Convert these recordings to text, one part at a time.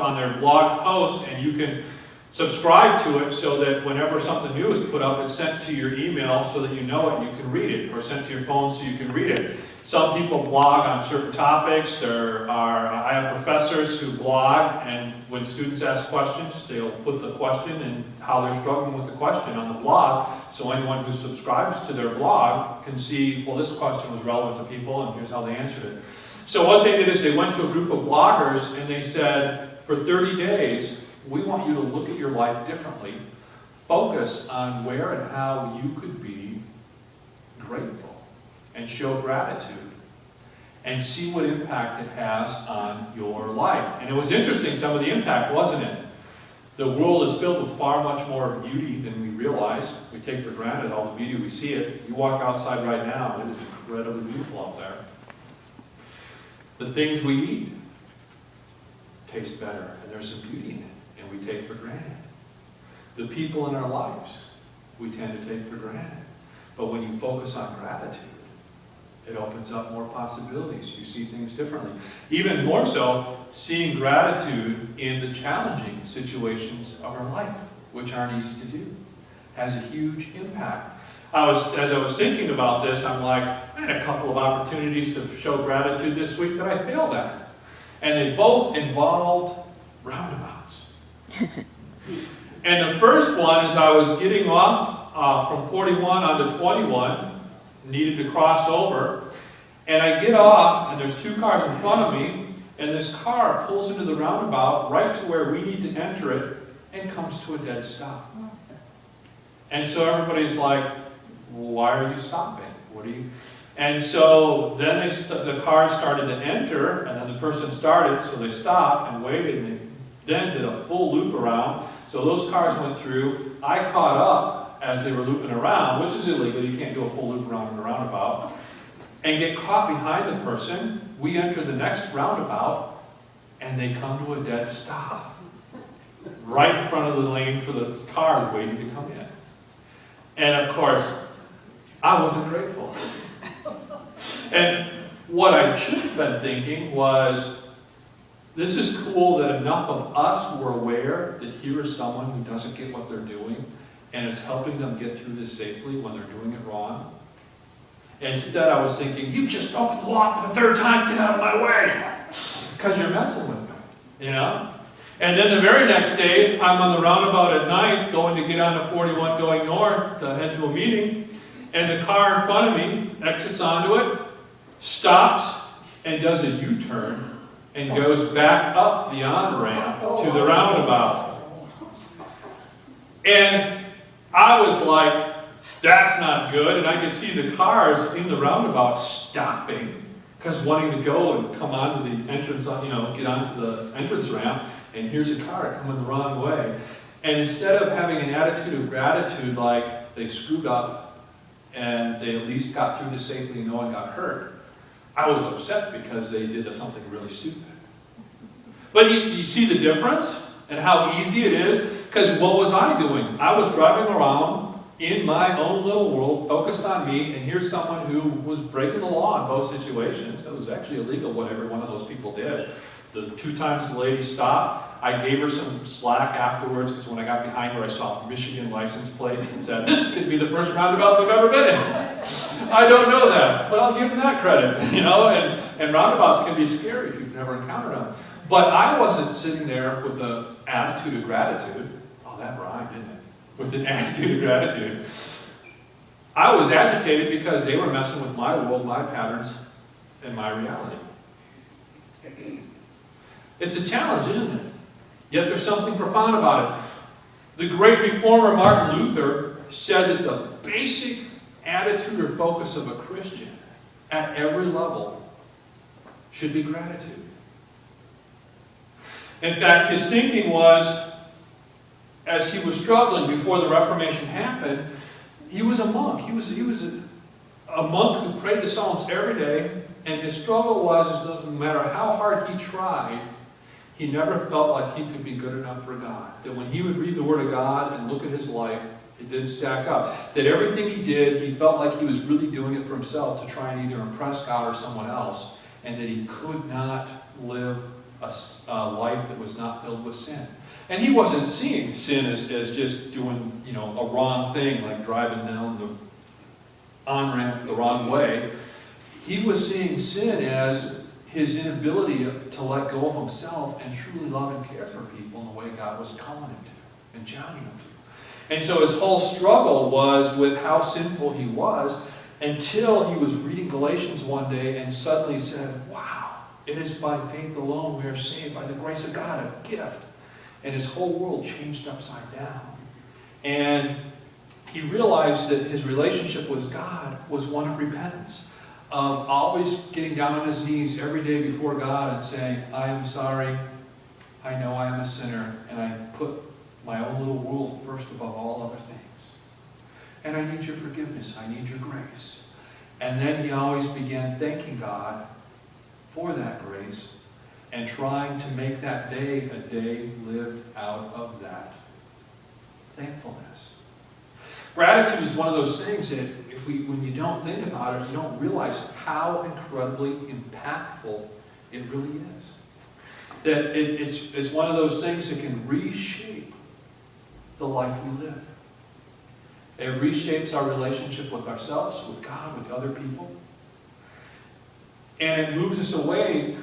on their blog post, and you can subscribe to it so that whenever something new is put up, it's sent to your email so that you know it and you can read it, or sent to your phone so you can read it. Some people blog on certain topics. I have professors who blog, and when students ask questions, they'll put the question and how they're struggling with the question on the blog, so anyone who subscribes to their blog can see, well, this question was relevant to people, and here's how they answered it. So what they did is they went to a group of bloggers, and they said, for 30 days, we want you to look at your life differently, focus on where and how you could be grateful and show gratitude and see what impact it has on your life. And it was interesting, some of the impact, wasn't it? The world is filled with far much more beauty than we realize. We take for granted all the beauty, we see it. You walk outside right now, it is incredibly beautiful out there. The things we eat taste better, and there's some beauty in it. And we take for granted. The people in our lives, we tend to take for granted. But when you focus on gratitude, it opens up more possibilities. You see things differently. Even more so, seeing gratitude in the challenging situations of our life, which aren't easy to do, has a huge impact. As I was thinking about this, I'm like, I had a couple of opportunities to show gratitude this week that I failed at. And they both involved roundabouts. And the first one is I was getting off from 41 onto 21, needed to cross over, and I get off, and there's two cars in front of me, and this car pulls into the roundabout right to where we need to enter it, and comes to a dead stop. And so everybody's like, why are you stopping? What are you? And so then the car started to enter, and then the person started, so they stopped and waited, and they then did a full loop around. So those cars went through. I caught up as they were looping around, which is illegal. You can't do a full loop around in a roundabout. And get caught behind the person. We enter the next roundabout, and they come to a dead stop. Right in front of the lane for the cars waiting to come in. And of course, I wasn't grateful. And what I should have been thinking was, this is cool that enough of us were aware that here is someone who doesn't get what they're doing and is helping them get through this safely when they're doing it wrong. And instead I was thinking, you just opened the law for the third time, get out of my way. Because you're messing with me, you know? And then the very next day, I'm on the roundabout at night, going to get onto 41 going north to head to a meeting, and the car in front of me exits onto it, stops, and does a U-turn, and goes back up the on-ramp to the roundabout. And I was like, that's not good. And I could see the cars in the roundabout stopping, because wanting to go and come onto the entrance, get onto the entrance ramp, and here's a car coming the wrong way. And instead of having an attitude of gratitude, like they screwed up and they at least got through this safely and no one got hurt, I was upset because they did something really stupid. But you see the difference and how easy it is? Because what was I doing? I was driving around in my own little world, focused on me, and here's someone who was breaking the law in both situations. It was actually illegal what every one of those people did. The 2 times the lady stopped, I gave her some slack afterwards, because when I got behind her, I saw Michigan license plates and said, this could be the first roundabout they've ever been in. I don't know that, but I'll give them that credit, and roundabouts can be scary if you've never encountered them. But I wasn't sitting there with an attitude of gratitude. Oh, that rhymed, didn't it? With an attitude of gratitude. I was agitated because they were messing with my world, my patterns, and my reality. It's a challenge, isn't it? Yet there's something profound about it. The great reformer Martin Luther said that the basic attitude or focus of a Christian at every level should be gratitude. In fact, his thinking was, as he was struggling before the Reformation happened, he was a monk. He was a monk who prayed the Psalms every day, and his struggle was no matter how hard he tried, he never felt like he could be good enough for God. That when he would read the Word of God and look at his life, it didn't stack up. That everything he did, he felt like he was really doing it for himself to try and either impress God or someone else, and that he could not live a life that was not filled with sin. And he wasn't seeing sin as just doing, a wrong thing, like driving down the on-ramp the wrong way. He was seeing sin as his inability to let go of himself and truly love and care for people in the way God was calling him to and challenging him to. And so his whole struggle was with how sinful he was, until he was reading Galatians one day and suddenly said, wow, it is by faith alone we are saved, by the grace of God, a gift. And his whole world changed upside down. And he realized that his relationship with God was one of repentance, of always getting down on his knees every day before God and saying, I am sorry, I know I am a sinner, and I put my own little world first above all other things. And I need your forgiveness, I need your grace. And then he always began thanking God for that grace and trying to make that day a day lived out of that thankfulness. Gratitude is one of those things that when you don't think about it, you don't realize how incredibly impactful it really is. That it's one of those things that can reshape the life we live. It reshapes our relationship with ourselves, with God, with other people. And it moves us away.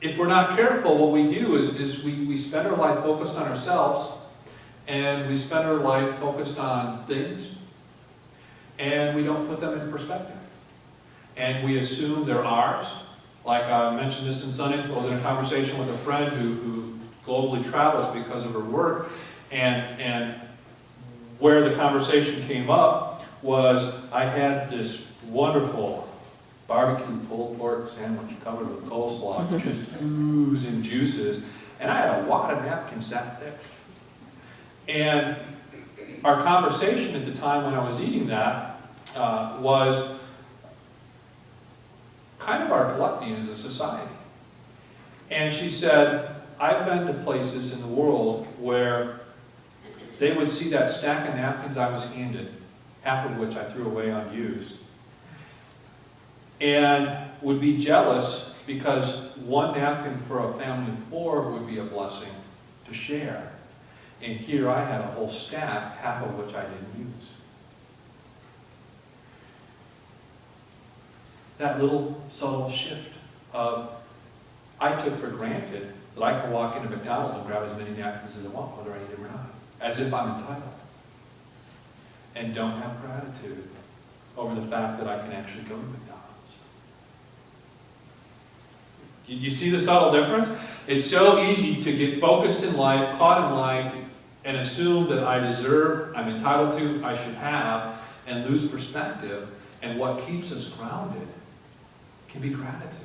If we're not careful, what we do is we spend our life focused on ourselves, and we spend our life focused on things, and we don't put them in perspective. And we assume they're ours. Like I mentioned this in Sunday school, I was in a conversation with a friend who globally travels because of her work, and where the conversation came up was I had this wonderful barbecue pulled pork sandwich covered with coleslaw, just oozing juices, and I had a lot of napkins that thick. And our conversation at the time when I was eating that was kind of our gluttony as a society. And she said, I've been to places in the world where they would see that stack of napkins I was handed, half of which I threw away unused, and would be jealous because one napkin for a family of 4 would be a blessing to share. And here I had a whole stack, half of which I didn't use. That little subtle shift of, I took for granted that I could walk into McDonald's and grab as many napkins as I want, whether I need them or not, as if I'm entitled. And don't have gratitude over the fact that I can actually go to McDonald's. You see the subtle difference? It's so easy to get focused in life, caught in life, and assume that I deserve, I'm entitled to, I should have, and lose perspective. And what keeps us grounded can be gratitude.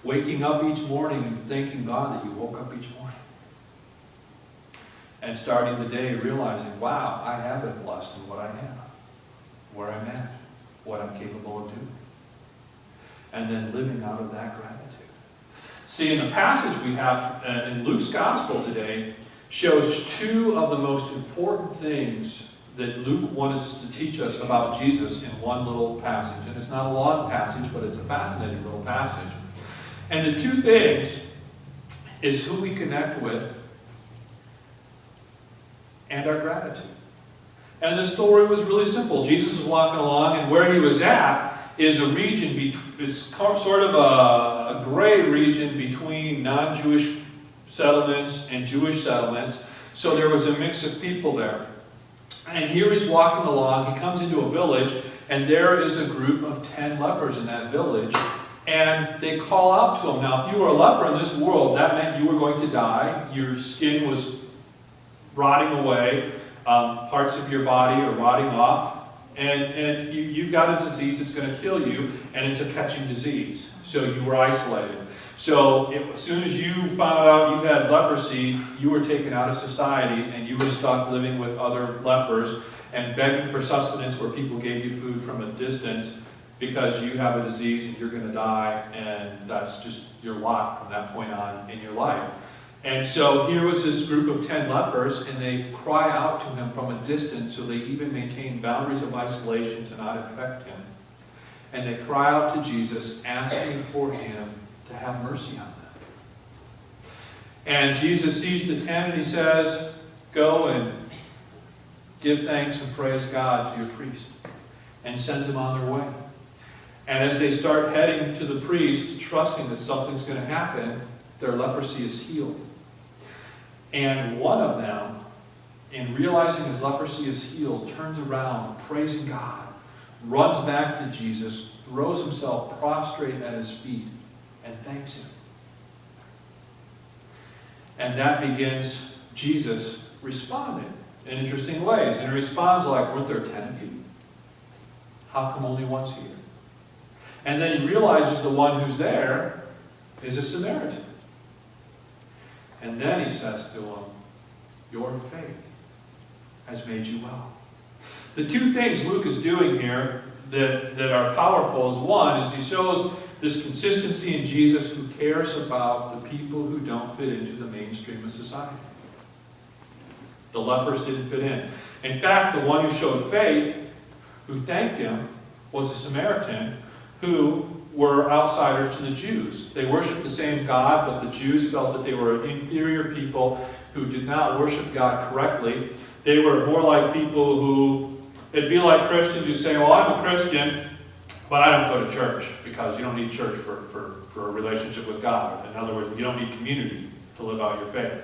Waking up each morning and thanking God that you woke up each morning. And starting the day realizing, wow, I have been blessed in what I have, where I'm at, what I'm capable of doing. And then living out of that gratitude. See, in the passage we have in Luke's Gospel today, shows 2 of the most important things that Luke wanted to teach us about Jesus in one little passage. And it's not a long passage, but it's a fascinating little passage. And the 2 things is who we connect with and our gratitude. And the story was really simple. Jesus was walking along, and where he was at is a region, it's sort of a gray region between non-Jewish settlements and Jewish settlements. So there was a mix of people there. And here he's walking along, he comes into a village, and there is a group of 10 lepers in that village. And they call out to him. Now, if you were a leper in this world, that meant you were going to die. Your skin was rotting away. Parts of your body are rotting off. And you've got a disease that's going to kill you, and it's a catching disease. So you were isolated. So as soon as you found out you had leprosy, you were taken out of society, and you were stuck living with other lepers and begging for sustenance where people gave you food from a distance because you have a disease and you're going to die, and that's just your lot from that point on in your life. And so here was this group of 10 lepers, and they cry out to him from a distance, so they even maintain boundaries of isolation to not infect him. And they cry out to Jesus, asking for him to have mercy on them. And Jesus sees the 10 and he says, go and give thanks and praise God to your priest. And sends them on their way. And as they start heading to the priest, trusting that something's going to happen, their leprosy is healed. And one of them, in realizing his leprosy is healed, turns around, praising God, runs back to Jesus, throws himself prostrate at his feet, and thanks him. And that begins Jesus responding in interesting ways. And he responds like, weren't there 10 of you? How come only one's here? And then he realizes the one who's there is a Samaritan. And then he says to him, your faith has made you well. The two things Luke is doing here that are powerful is one, is he shows this consistency in Jesus who cares about the people who don't fit into the mainstream of society. The lepers didn't fit in. In fact, the one who showed faith, who thanked him, was a Samaritan who were outsiders to the Jews. They worshiped the same God, but the Jews felt that they were inferior people who did not worship God correctly. They were more like people who, it'd be like Christians who say, well, I'm a Christian, but I don't go to church, because you don't need church for a relationship with God. In other words, you don't need community to live out your faith.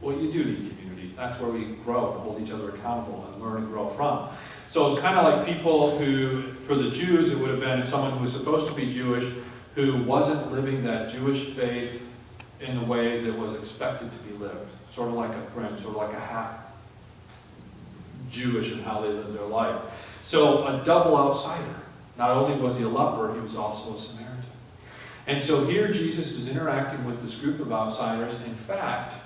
Well, you do need community. That's where we grow and hold each other accountable and learn and grow from. So it's kind of like people who, for the Jews, it would have been someone who was supposed to be Jewish, who wasn't living that Jewish faith in the way that was expected to be lived. Sort of like a friend, sort of like a half Jewish in how they lived their life. So a double outsider. Not only was he a leper, he was also a Samaritan. And so here Jesus is interacting with this group of outsiders. In fact,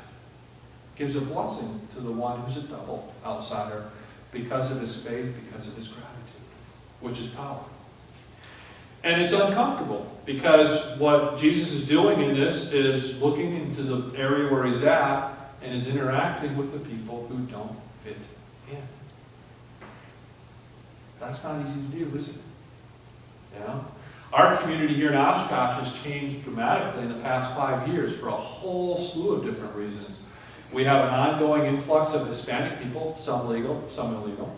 gives a blessing to the one who's a double outsider, because of his faith, because of his gratitude, which is power. And it's uncomfortable, because what Jesus is doing in this is looking into the area where he's at and is interacting with the people who don't fit in. That's not easy to do, is it? You know? Our community here in Oshkosh has changed dramatically in the past 5 years for a whole slew of different reasons. We have an ongoing influx of Hispanic people, some legal, some illegal.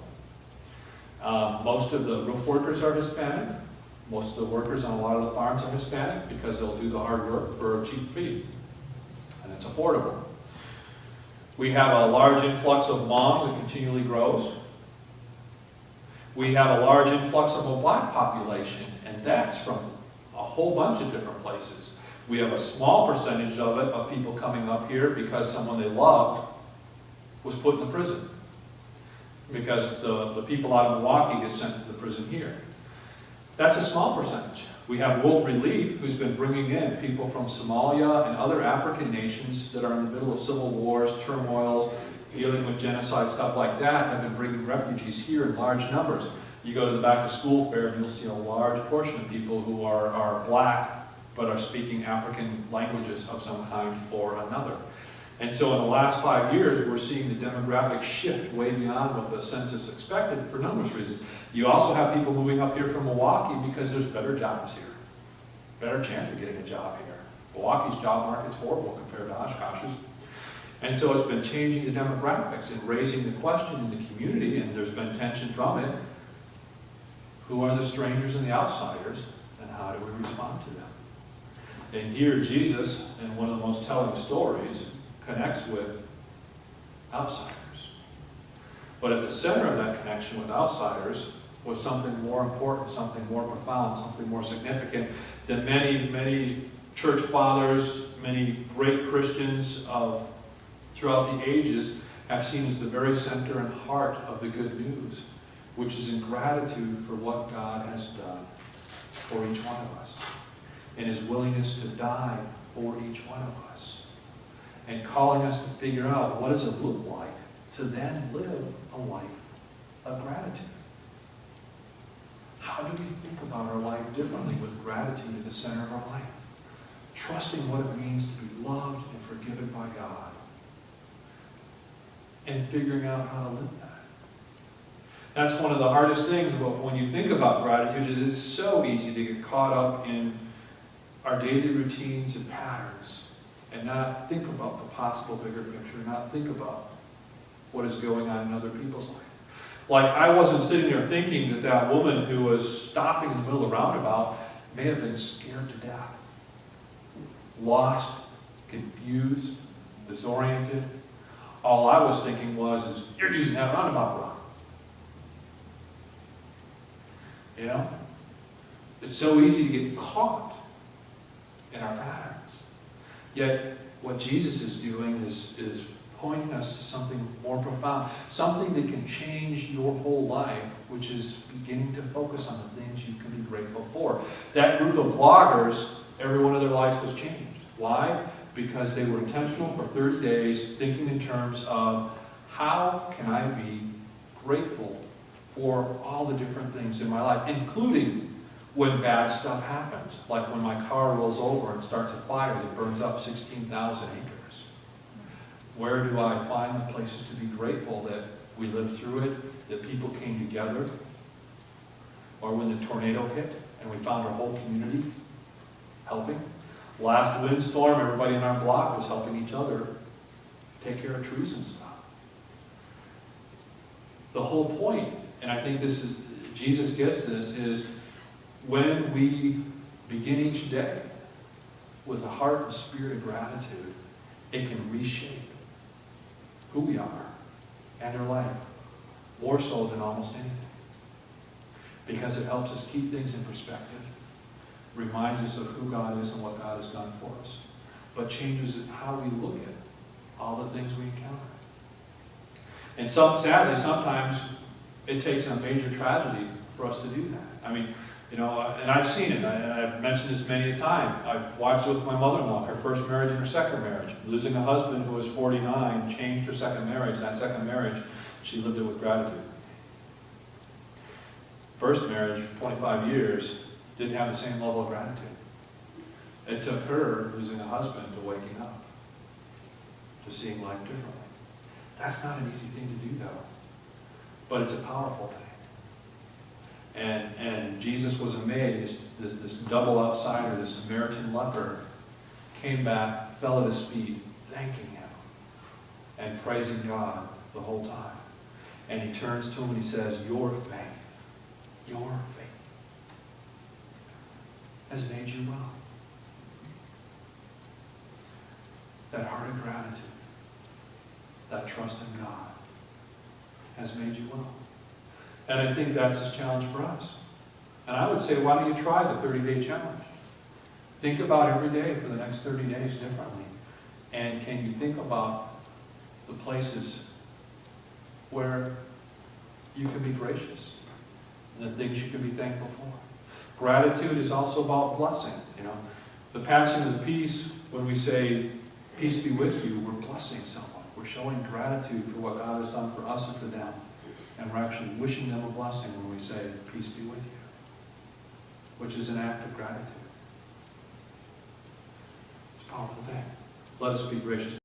Most of the roof workers are Hispanic. Most of the workers on a lot of the farms are Hispanic because they'll do the hard work for a cheap fee. And it's affordable. We have a large influx of Hmong that continually grows. We have a large influx of a black population, and that's from a whole bunch of different places. We have a small percentage of it, of people coming up here because someone they loved was put in the prison. Because the people out of Milwaukee get sent to the prison here. That's a small percentage. We have World Relief, who's been bringing in people from Somalia and other African nations that are in the middle of civil wars, turmoils, dealing with genocide, stuff like that, have been bringing refugees here in large numbers. You go to the back to school fair and you'll see a large portion of people who are black, but are speaking African languages of some kind or another. And so in the last 5 years, we're seeing the demographic shift way beyond what the census expected for numerous reasons. You also have people moving up here from Milwaukee because there's better jobs here. Better chance of getting a job here. Milwaukee's job market's horrible compared to Oshkosh's. And so it's been changing the demographics and raising the question in the community, and there's been tension from it. Who are the strangers and the outsiders, and how do we respond to them? And here Jesus, in one of the most telling stories, connects with outsiders. But at the center of that connection with outsiders was something more important, something more profound, something more significant that many, many church fathers, many great Christians throughout the ages have seen as the very center and heart of the good news, which is in gratitude for what God has done for each one of us, and his willingness to die for each one of us, and calling us to figure out what does it look like to then live a life of gratitude. How do we think about our life differently with gratitude at the center of our life? Trusting what it means to be loved and forgiven by God, and figuring out how to live that. That's one of the hardest things when you think about gratitude. It is so easy to get caught up in our daily routines and patterns and not think about the possible bigger picture, not think about what is going on in other people's lives. Like, I wasn't sitting there thinking that that woman who was stopping in the middle of the roundabout may have been scared to death, lost, confused, disoriented. All I was thinking was, you're using that roundabout wrong. You know? It's so easy to get caught in our patterns. Yet, what Jesus is doing is pointing us to something more profound, something that can change your whole life, which is beginning to focus on the things you can be grateful for. That group of bloggers, every one of their lives was changed. Why? Because they were intentional for 30 days, thinking in terms of, how can I be grateful for all the different things in my life, including when bad stuff happens, like when my car rolls over and starts a fire that burns up 16,000 acres. Where do I find the places to be grateful that we lived through it, that people came together? Or when the tornado hit and we found our whole community helping? Last windstorm, everybody in our block was helping each other take care of trees and stuff. The whole point, and I think this is, Jesus gets this, is when we begin each day with a heart and spirit of gratitude, it can reshape who we are and our life, more so than almost anything. Because it helps us keep things in perspective, reminds us of who God is and what God has done for us, but changes how we look at all the things we encounter. And sadly, sometimes it takes a major tragedy for us to do that. I mean, you know, and I've seen it, and I've mentioned this many a time. I've watched it with my mother-in-law, her first marriage and her second marriage. Losing a husband who was 49 changed her second marriage. That second marriage, she lived it with gratitude. First marriage, 25 years, didn't have the same level of gratitude. It took her losing a husband to waking up, to seeing life differently. That's not an easy thing to do, though, but it's a powerful thing. And Jesus was amazed. This double outsider, this Samaritan leper, came back, fell at his feet, thanking him and praising God the whole time. And he turns to him and he says, your faith has made you well. That heart of gratitude, that trust in God, has made you well. And I think that's his challenge for us. And I would say, why don't you try the 30-day challenge? Think about every day for the next 30 days differently. And can you think about the places where you can be gracious and the things you can be thankful for? Gratitude is also about blessing. You know, the passing of the peace, when we say, peace be with you, we're blessing someone. We're showing gratitude for what God has done for us and for them. And we're actually wishing them a blessing when we say, peace be with you, which is an act of gratitude. It's a powerful thing. Let us be gracious.